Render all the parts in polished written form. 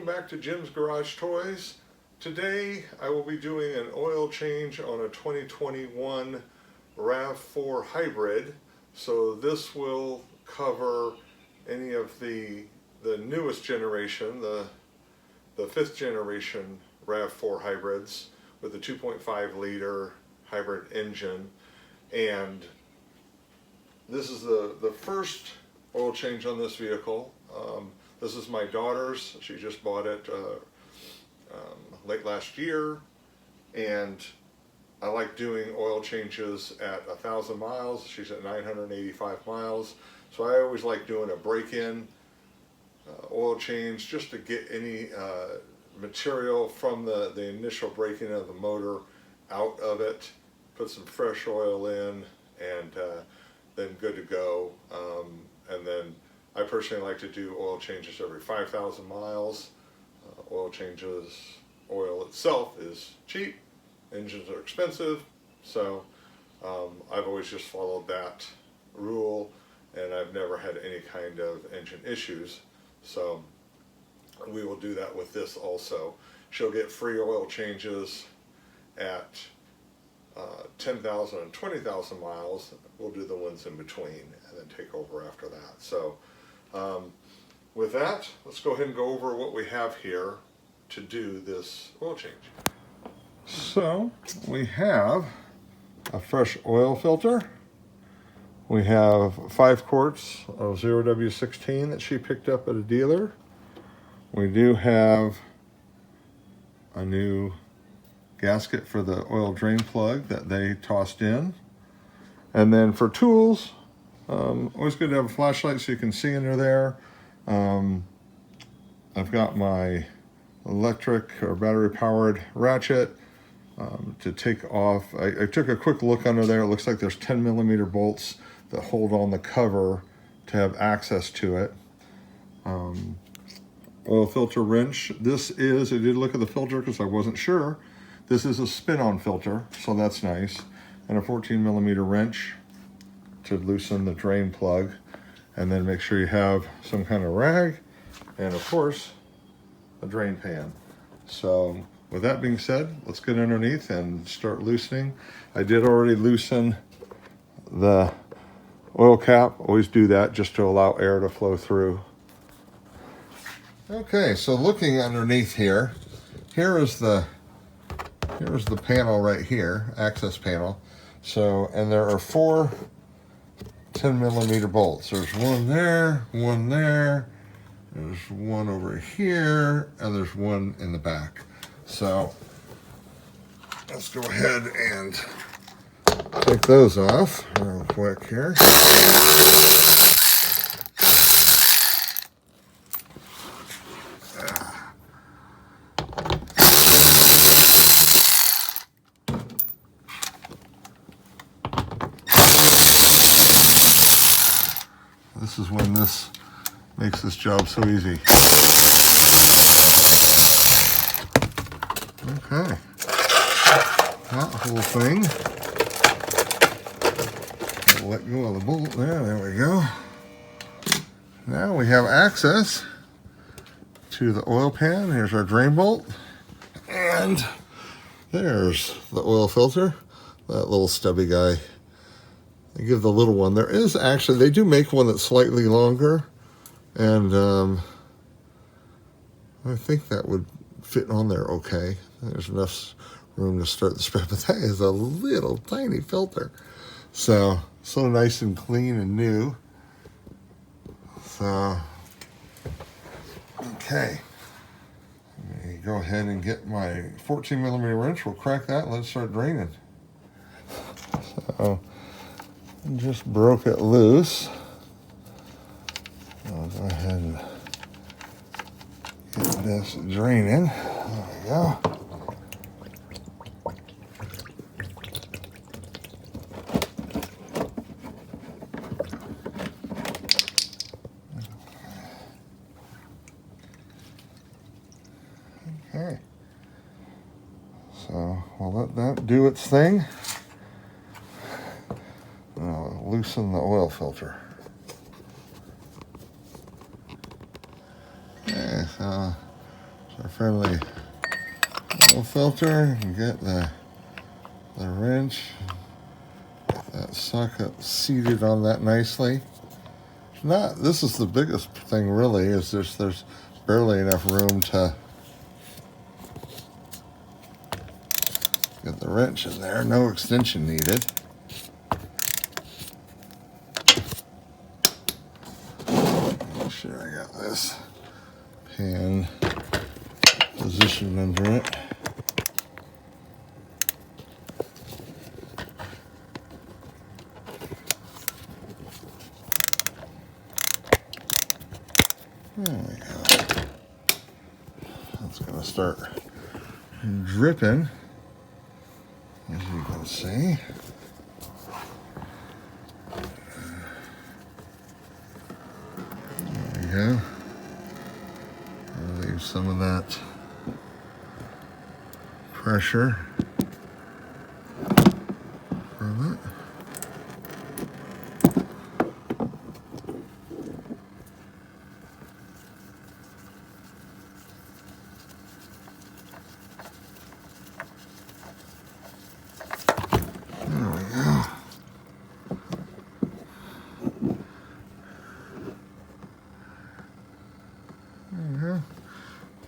welcome back to Jim's Garage Toys. Today I will be doing an oil change on a 2021 RAV4 Hybrid. So this will cover any of the newest generation, the fifth generation RAV4 hybrids with the 2.5 liter hybrid engine. And this is the first oil change on this vehicle. This is my daughter's. She just bought it late last year, and I like doing oil changes at 1,000 miles. She's at 985 miles, so I always like doing a break-in oil change just to get any material from the initial break-in of the motor out of it, put some fresh oil in, and then good to go. And then I personally like to do oil changes every 5,000 miles. Oil itself is cheap, engines are expensive, so I've always just followed that rule, and I've never had any kind of engine issues. So we will do that with this also. She'll get free oil changes at 10,000 and 20,000 miles. We'll do the ones in between and then take over after that. So with that, let's go ahead and go over what we have here to do this oil change. So we have a fresh oil filter. We have 5 quarts of 0W16 that she picked up at a dealer. We do have a new gasket for the oil drain plug that they tossed in. And then for tools, always good to have a flashlight so you can see under there. I've got my electric or battery powered ratchet to take off. I took a quick look under there. It looks like there's 10mm bolts that hold on the cover to have access to it. Oil filter wrench. This is, I did look at the filter because I wasn't sure. This is a spin-on filter, so that's nice. And a 14mm wrench to loosen the drain plug. And then make sure you have some kind of rag, and of course, a drain pan. So with that being said, let's get underneath and start loosening. I did already loosen the oil cap. Always do that just to allow air to flow through. Okay, so looking underneath here, here's the panel right here, access panel. So, and there are 4 10mm bolts. There's one there, there's one over here, and there's one in the back. So let's go ahead and take those off real quick here. This is when this makes this job so easy. Okay, that whole thing. I'll let go of the bolt there we go. Now we have access to the oil pan. Here's our drain bolt. And there's the oil filter, that little stubby guy. I give the little one. There is actually, they do make one that's slightly longer, and I think that would fit on there okay. There's enough room to start the spread, but that is a little tiny filter. So nice and clean and new. So, okay. Let me go ahead and get my 14mm wrench. We'll crack that and let's start draining. So, just broke it loose. I'll go ahead and get this draining. There we go. Okay. So we'll let that do its thing. Now loosen the oil filter. Okay, so our friendly oil filter and get the wrench. Get that socket seated on that nicely. This is the biggest thing really, is there's barely enough room to get the wrench in there. No extension needed. Make sure I got this pan positioned under it. There we go. It's going to start dripping, as you can see. There we go. I'll leave some of that pressure from it.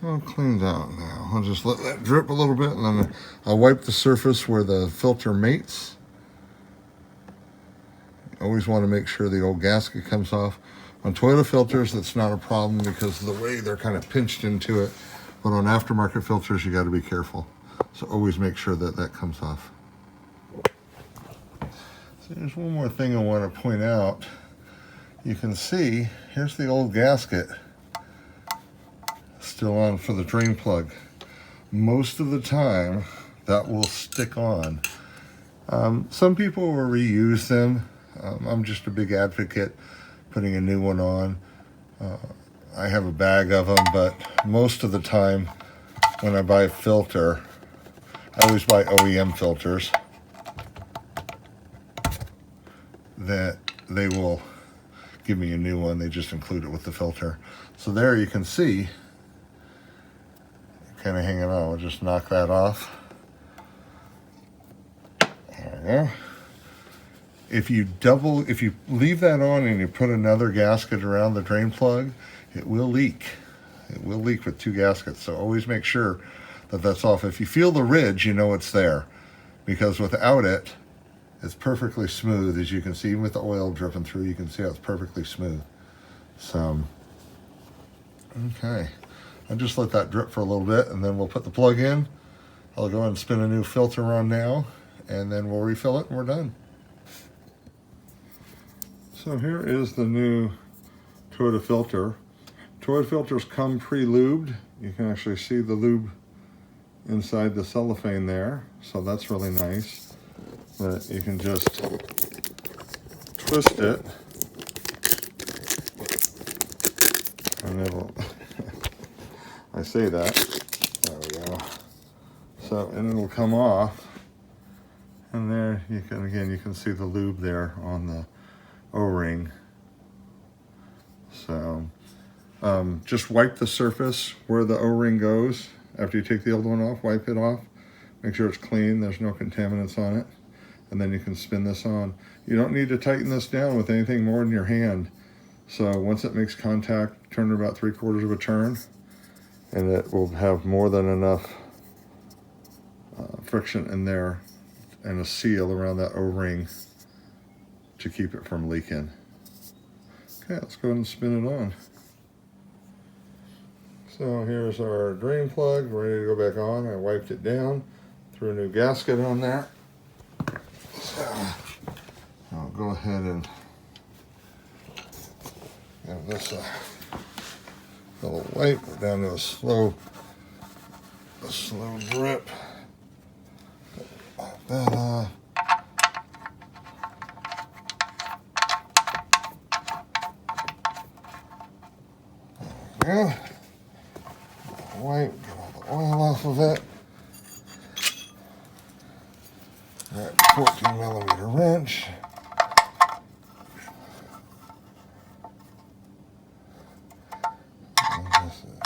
All cleaned out now. I'll just let that drip a little bit, and then I'll wipe the surface where the filter mates. Always want to make sure the old gasket comes off. On Toyota filters, that's not a problem because of the way they're kind of pinched into it. But on aftermarket filters, you got to be careful. So always make sure that that comes off. So there's one more thing I want to point out. You can see, here's the old gasket still on for the drain plug. Most of the time that will stick on. Some people will reuse them. I'm just a big advocate putting a new one on. I have a bag of them, but most of the time when I buy a filter, I always buy OEM filters that they will give me a new one. They just include it with the filter. So there you can see, kind of hanging on. I'll just knock that off. There we go. If you leave that on and you put another gasket around the drain plug, it will leak. It will leak with two gaskets. So always make sure that that's off. If you feel the ridge, you know it's there, because without it, it's perfectly smooth. As you can see, even with the oil dripping through, you can see how it's perfectly smooth. So, okay. I'll just let that drip for a little bit, and then we'll put the plug in. I'll go ahead and spin a new filter on now, and then we'll refill it and we're done. So here is the new Toyota filter. Toyota filters come pre-lubed. You can actually see the lube inside the cellophane there, so that's really nice. But you can just twist it, and it'll I say that. There we go. So, and it'll come off, and there you can see the lube there on the O-ring. So, just wipe the surface where the O-ring goes after you take the old one off. Wipe it off. Make sure it's clean. There's no contaminants on it, and then you can spin this on. You don't need to tighten this down with anything more than your hand. So once it makes contact, turn it about 3/4 of a turn, and it will have more than enough friction in there and a seal around that O-ring to keep it from leaking. Okay, let's go ahead and spin it on. So here's our drain plug, ready to go back on. I wiped it down, threw a new gasket on there. So I'll go ahead and give this a little wipe down to a slow drip. Wipe that off. There we go. Wipe, get all the oil off of it. That 14mm wrench.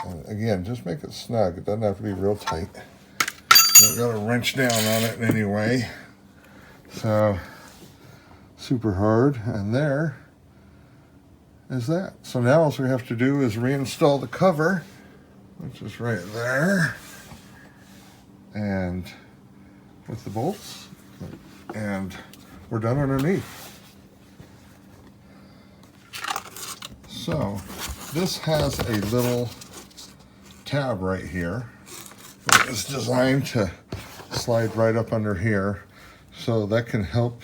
And again, just make it snug. It doesn't have to be real tight. Don't got to wrench down on it in any way. So, super hard. And there is that. So now all we have to do is reinstall the cover, which is right there. And with the bolts. And we're done underneath. So, this has a little tab right here. It's designed to slide right up under here, so that can help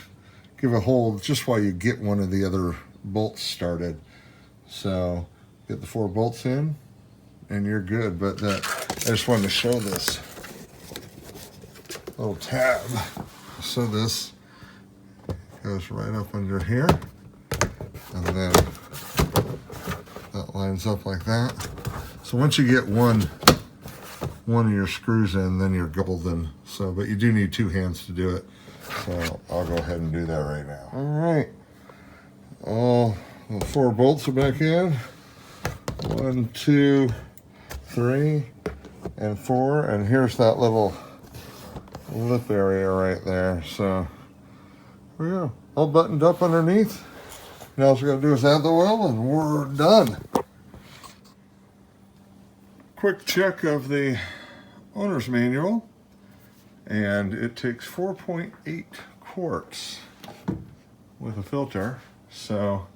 give a hold just while you get one of the other bolts started. So get the 4 bolts in and you're good. But I just wanted to show this little tab. So this goes right up under here, and then that lines up like that. So once you get one of your screws in, then you're golden. So, but you do need 2 hands to do it. So I'll go ahead and do that right now. All right, all the 4 bolts are back in. 1, 2, 3, and 4. And here's that little lip area right there. So there we go, all buttoned up underneath. Now all we're gonna do is add the oil and we're done. Quick check of the owner's manual, and it takes 4.8 quarts with a filter. So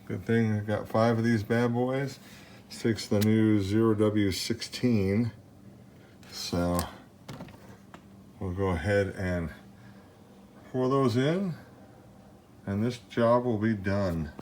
good thing I got 5 of these bad boys. This takes the new 0W16. So we'll go ahead and pour those in, and this job will be done.